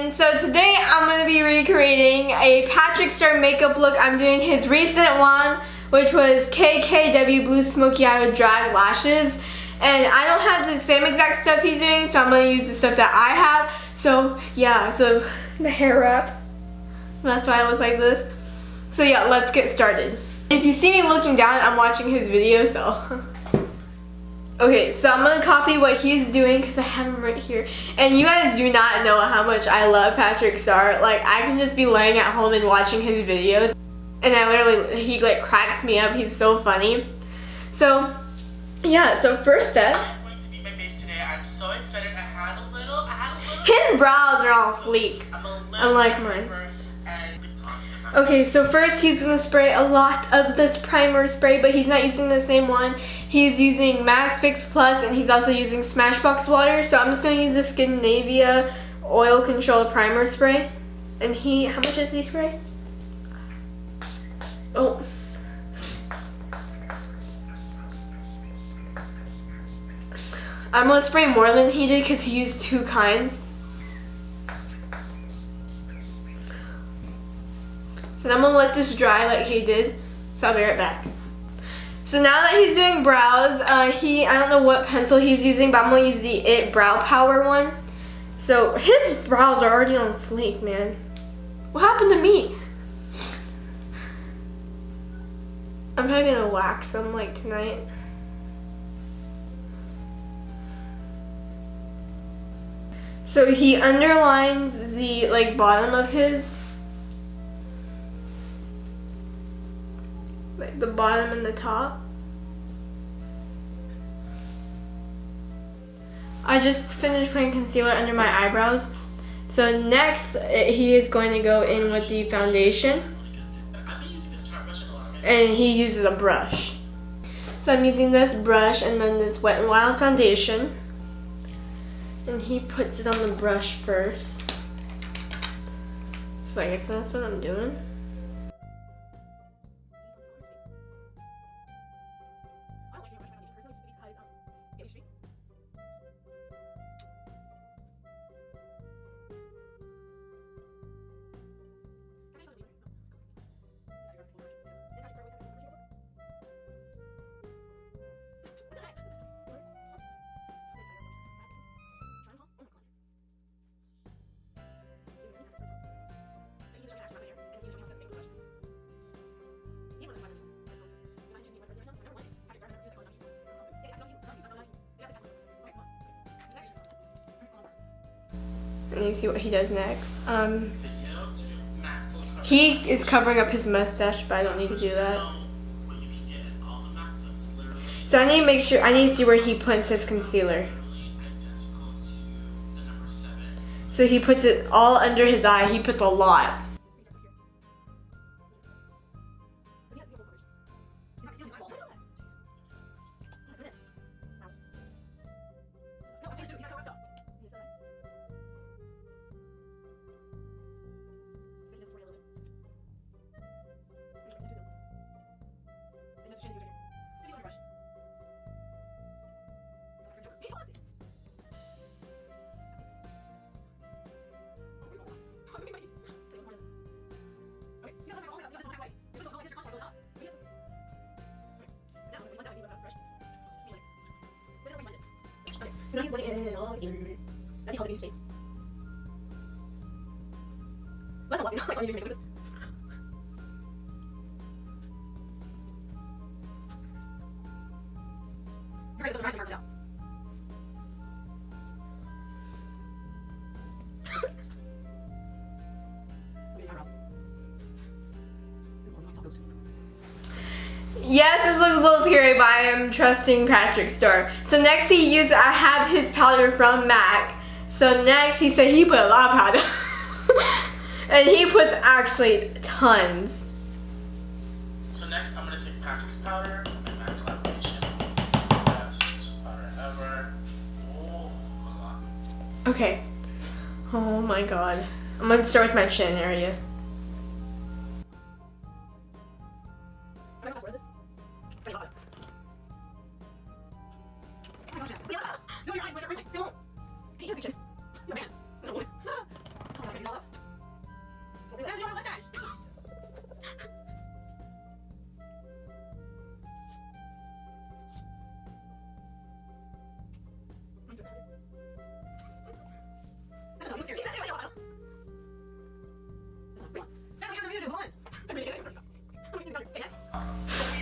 Madison. So today I'm going to be recreating a Patrick Starr makeup look. I'm doing his recent one, which was KKW Blue Smoky Eye with drag lashes. And I don't have the same exact stuff he's doing, so I'm going to use the stuff that I have. So yeah, so the hair wrap. That's why I look like this. So yeah, let's get started. If you see me looking down, I'm watching his video, so. Okay, so I'm gonna copy what he's doing because I have him right here. And you guys do not know how much I love Patrick Starr. Like, I can just be laying at home and watching his videos. And he like cracks me up. He's so funny. So, yeah, so first step. I'm going to be my face today. I'm so excited. I had a little. His brows are all sleek, unlike mine. Okay, so first he's going to spray a lot of this primer spray, but he's not using the same one. He's using Max Fix Plus, and he's also using Smashbox water. So I'm just going to use the Scandinavia Oil Control Primer Spray. And how much does he spray? Oh. I'm going to spray more than he did because he used 2 kinds. So now I'm going to let this dry like he did. So I'll be right back. So now that he's doing brows, I don't know what pencil he's using, but I'm going to use the It Brow Power one. So his brows are already on fleek, man. What happened to me? I'm probably going to wax them like tonight. So he underlines the like bottom of his. Like the bottom and the top. I just finished putting concealer under my eyebrows. So next he is going to go in with the foundation. And he uses a brush. So I'm using this brush and then this Wet n Wild foundation. And he puts it on the brush first. So I guess that's what I'm doing. And you see what he does next. He is covering up his mustache, but I don't need to do that. So I need to make sure, I need to see where he puts his concealer. So he puts it all under his eye. He puts a lot. So he's putting it in all here. That's the his face. That's a lot. Like, on your makeup. You're going to surprise me, out. Yes, this looks a little scary, but I am trusting Patrick Starr. So next I have his powder from MAC. So next he said he put a lot of powder. And he puts actually tons. So next I'm going to take Patrick's powder and MAC collaboration. It's the best powder ever. Oh, a lot. Okay. Oh my god. I'm going to start with my chin area.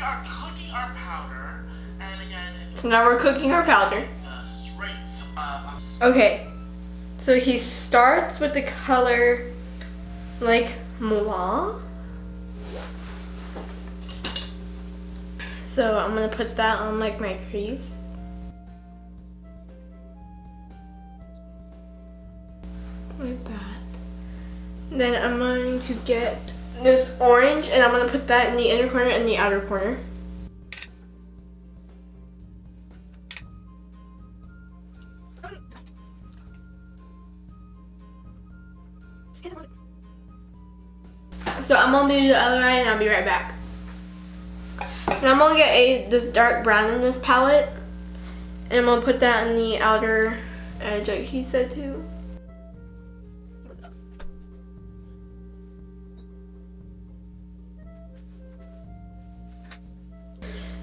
are cooking our powder, and again. So now we're cooking our powder. Okay, so he starts with the color like moi. So I'm gonna put that on like my crease. Like that. Then I'm going to get this orange and I'm gonna put that in the inner corner and the outer corner. So I'm gonna do the other eye and I'll be right back. So I'm gonna get this dark brown in this palette and I'm gonna put that in the outer edge like he said to.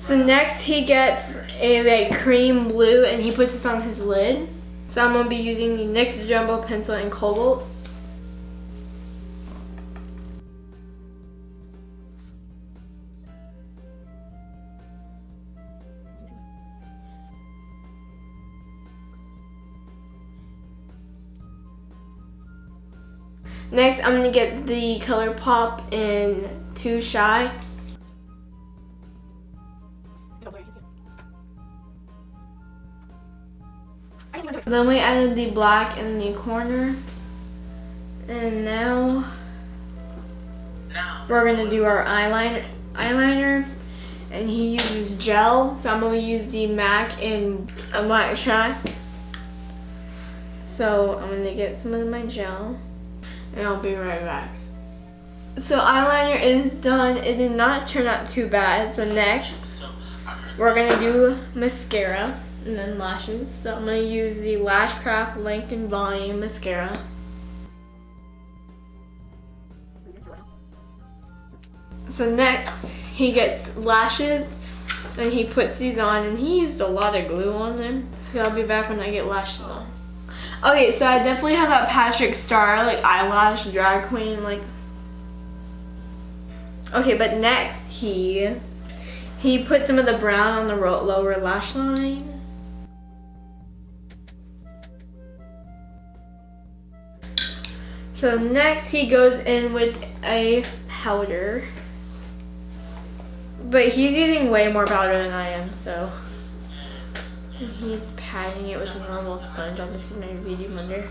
So next he gets a like cream blue and he puts this on his lid. So I'm gonna be using the NYX Jumbo pencil in Cobalt. Next, I'm gonna get the Color Pop in Too Shy. Then we added the black in the corner. And now we're gonna do our eyeliner. And he uses gel, so I'm gonna use the MAC in a black track. So I'm gonna get some of my gel. And I'll be right back. So eyeliner is done. It did not turn out too bad. So next, we're gonna do mascara and then lashes. So I'm gonna use the Lashcraft Length and Volume Mascara. So next, he gets lashes and he puts these on and he used a lot of glue on them. So I'll be back when I get lashes on. Okay, so I definitely have that Patrick Starr, like, eyelash drag queen, like. Okay, but next, he put some of the brown on the lower lash line. So next, he goes in with a powder. But he's using way more powder than I am, so. And he's patting it with a normal sponge. I'll just use my beauty blender.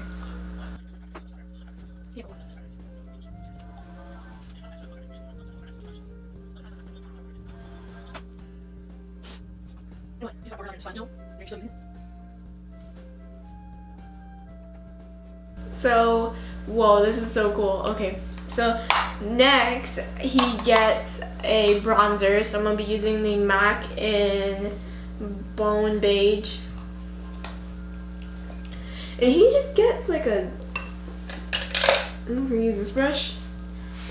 So, whoa, this is so cool. Okay, so next he gets a bronzer. So I'm gonna be using the MAC in Bone Beige. And he just gets like a, I'm gonna use this brush.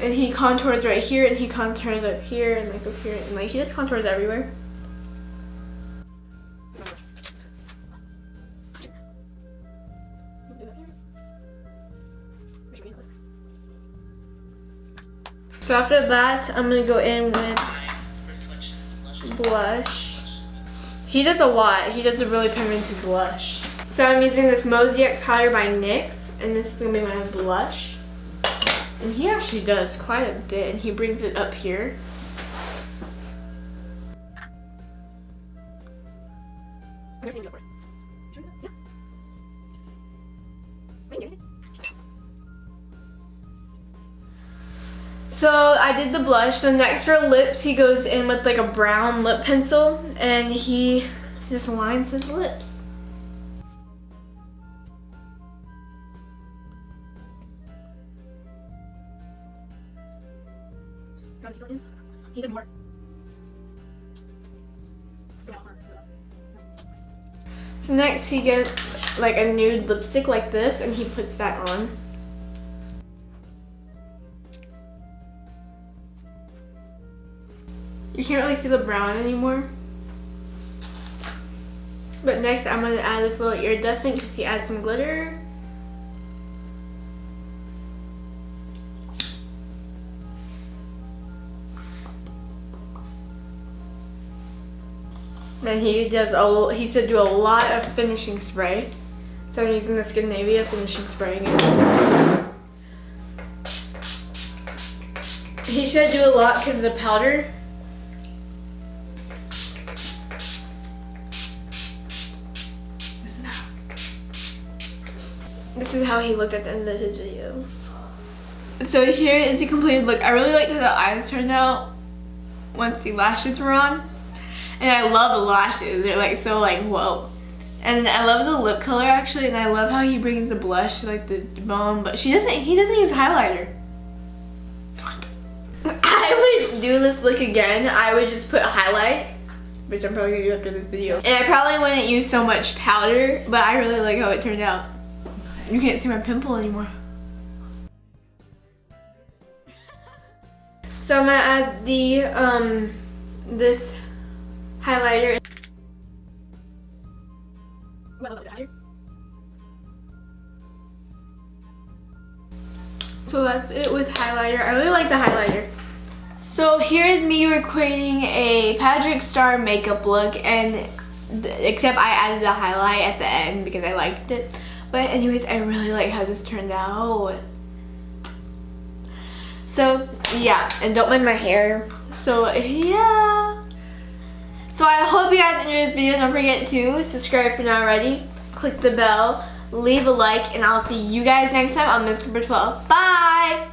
And he contours right here and he contours up here and like up here and like he just contours everywhere. So after that, I'm gonna go in with blush. He does a lot. He does a really pigmented blush. So I'm using this Mosaic powder by NYX, and this is gonna be my blush. And he actually does quite a bit, and he brings it up here. So I did the blush. So next for lips, he goes in with like a brown lip pencil and he just lines his lips. So next he gets like a nude lipstick like this and he puts that on. You can't really see the brown anymore. But next I'm going to add this little iridescent because he adds some glitter. And he said do a lot of finishing spray. So I'm using the Scandinavia finishing spray again. He should do a lot because of the powder. This is how he looked at the end of his video. So here is the completed look. I really liked how the eyes turned out once the lashes were on. And I love the lashes. They're like so like whoa. And I love the lip color actually, and I love how he brings the blush to like the bone, but he doesn't use highlighter. I would do this look again. I would just put a highlight, which I'm probably gonna do after this video. And I probably wouldn't use so much powder, but I really like how it turned out. You can't see my pimple anymore. So I'm gonna add the this highlighter. So that's it with highlighter. I really like the highlighter. So here is me recreating a Patrick Starr makeup look, and except I added the highlight at the end because I liked it. But anyways, I really like how this turned out. So yeah, and don't mind my hair. So yeah. So I hope you guys enjoyed this video. Don't forget to subscribe if you're not already. Click the bell, leave a like, and I'll see you guys next time on Miss Number 12. Bye!